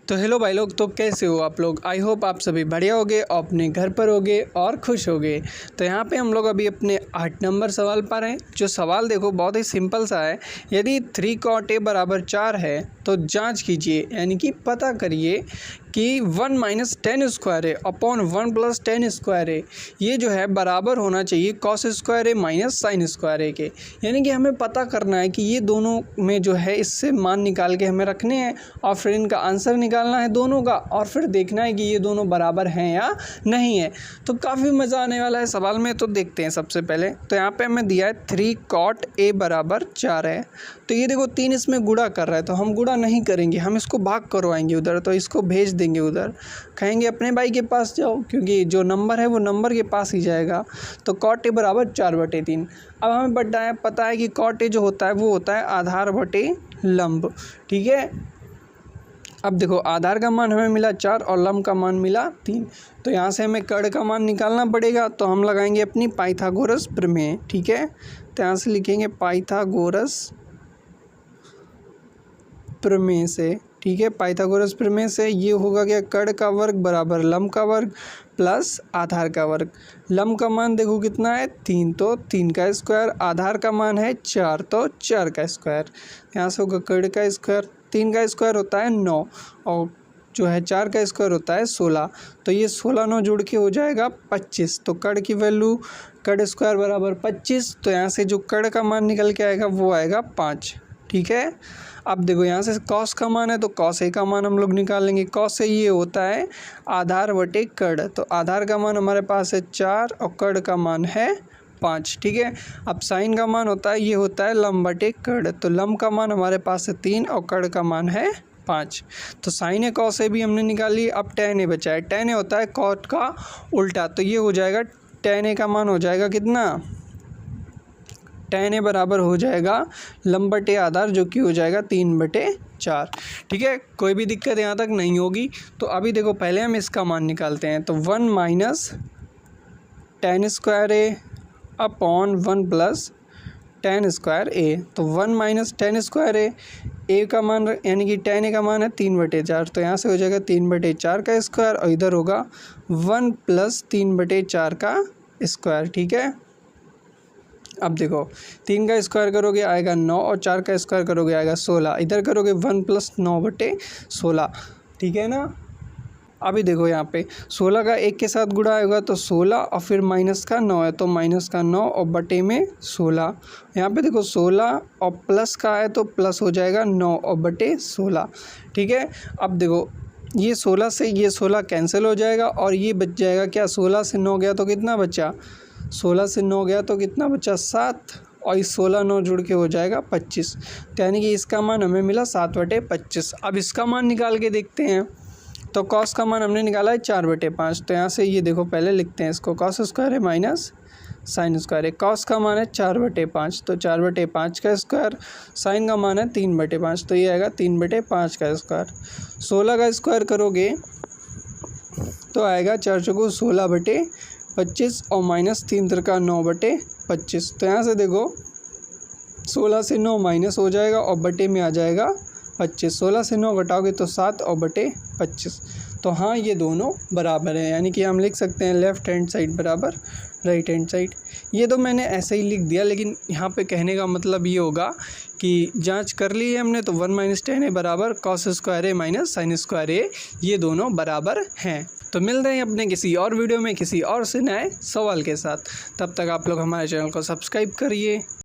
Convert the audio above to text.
तो हेलो भाई लोग, तो कैसे हो आप लोग। आई होप आप सभी बढ़िया होगे और अपने घर पर होगे और खुश होगे। तो यहाँ पे हम लोग अभी अपने 8 नंबर सवाल पर हैं। जो सवाल देखो बहुत ही सिंपल सा है। यदि 3 cot a बराबर 4 है तो जांच कीजिए, यानी कि पता करिए कि 1 माइनस 10 स्क्वायर ए अपॉन 1 प्लस 10 स्क्वायर ए ये जो है बराबर होना चाहिए कॉस स्क्वायर ए माइनस साइन स्क्वायर ए के। यानी कि हमें पता करना है कि ये दोनों में जो है इससे मान निकाल के हमें रखने हैं और फिर इनका आंसर निकालना है दोनों का, और फिर देखना है कि ये दोनों बराबर हैं या नहीं है। तो काफ़ी मज़ा आने वाला है सवाल में। तो देखते हैं सबसे पहले। तो यहाँ पे हमें दिया है 3 cot a बराबर 4 है। तो ये देखो 3 इसमें गुणा कर रहा है, तो हम गुणा नहीं करेंगे, हम इसको भाग करवाएंगे उधर। तो इसको भेज देंगे उधर, कहेंगे अपने भाई के पास जाओ, क्योंकि जो नंबर है वो नंबर के पास ही जाएगा। तो cot a बराबर 4/3। अब हमें पता है कि cot a जो होता है वो होता है आधार बटे लंब। ठीक है, अब देखो आधार का मान हमें मिला 4 और लंब का मान मिला 3। तो यहाँ से हमें कर्ण का मान निकालना पड़ेगा। तो हम लगाएंगे अपनी पाइथागोरस प्रमेय। ठीक है, तो यहाँ से लिखेंगे पाइथागोरस प्रमेय से। ठीक है, पाइथागोरस प्रमेय से ये होगा क्या, कर्ण का वर्ग बराबर लंब का वर्ग प्लस आधार का वर्ग। लंब का मान देखो कितना है 3, तो 3 का स्क्वायर। आधार का मान है 4, तो 4 का स्क्वायर। यहाँ से होगा कर्ण का स्क्वायर। 3 का स्क्वायर होता है 9 और जो है 4 का स्क्वायर होता है 16। तो ये 16 9 जुड़ के हो जाएगा 25। तो कर्ण की वैल्यू कर्ण स्क्वायर बराबर 25। तो यहाँ से जो कर्ण का मान निकल के आएगा वो आएगा 5। ठीक है, अब देखो यहाँ से कॉस का मान है तो कॉस ए का मान हम लोग निकालेंगे। कॉस ए ये होता है आधार बटे कर्ण। तो आधार का मान हमारे पास है 4 और कर्ण का मान है 5। ठीक है, अब साइन का मान होता है ये होता है लंब बटे कर्ण। तो लंब का मान हमारे पास है 3 और कर्ण का मान है 5। तो साइन ए कॉस ए भी हमने निकाली। अब tan ए बचा है। tan ए होता है cot का उल्टा। तो ये हो जाएगा tan ए का मान हो जाएगा कितना, tan ए बराबर हो जाएगा लंब बटे आधार, जो कि हो जाएगा 3/4। ठीक है, कोई भी दिक्कत यहाँ तक नहीं होगी। तो अभी देखो पहले हम इसका मान निकालते हैं। तो 1 माइनस tan स्क्वायर ए अपॉन 1 प्लस tan स्क्वायर ए। तो 1 माइनस tan स्क्वायर ए का मान यानी कि tan ए का मान है 3/4। तो यहाँ से हो जाएगा 3/4 का स्क्वायर और इधर होगा 1 प्लस 3/4 का स्क्वायर। ठीक है, अब देखो 3 का स्क्वायर करोगे आएगा 9 और 4 का स्क्वायर करोगे आएगा 16। इधर करोगे 1 प्लस 9/16। ठीक है ना। अभी देखो यहाँ पे 16 का 1 के साथ गुणा होगा तो 16 और फिर माइनस का 9 है तो माइनस का 9 और बटे में 16। यहाँ पे देखो 16 और प्लस का है तो प्लस हो जाएगा 9 और बटे 16। ठीक है, अब देखो ये 16 से ये 16 कैंसिल हो जाएगा और ये बच जाएगा क्या, 16 से 9 गया तो कितना बचा, 16 से 9 गया तो कितना बचा 7 और इस 16 9 जुड़ के हो जाएगा 25। तो यानी कि इसका मान हमें मिला 7/25। अब इसका मान निकाल के देखते हैं। तो कॉस का मान हमने निकाला है 4/5। तो यहाँ से ये देखो पहले लिखते हैं इसको, कॉस स्क्वायर है माइनस साइन स्क्वायर है। कॉस का मान है 4/5, तो 4/5 का स्क्वायर। साइन का मान है 3/5, तो ये आएगा 3/5 का स्क्वायर। 16 का स्क्वायर करोगे तो आएगा 4 चौको 16/25 और माइनस 3 तिरका 9/25। तो यहाँ से देखो 16 से 9 माइनस हो जाएगा और बटे में आ जाएगा 25। 16 से 9 घटाओगे तो 7 और बटे 25। तो हाँ, ये दोनों बराबर हैं, यानी कि हम लिख सकते हैं लेफ़्ट हैंड साइड बराबर राइट हैंड साइड। ये तो मैंने ऐसे ही लिख दिया, लेकिन यहाँ पे कहने का मतलब ये होगा कि जांच कर ली है हमने। तो 1 माइनस tan ए बराबर कॉस स्क्वायर ए माइनस साइन स्क्वायर ए, ये दोनों बराबर हैं। तो मिलते हैं अपने किसी और वीडियो में किसी और से नए सवाल के साथ। तब तक आप लोग हमारे चैनल को सब्सक्राइब करिए।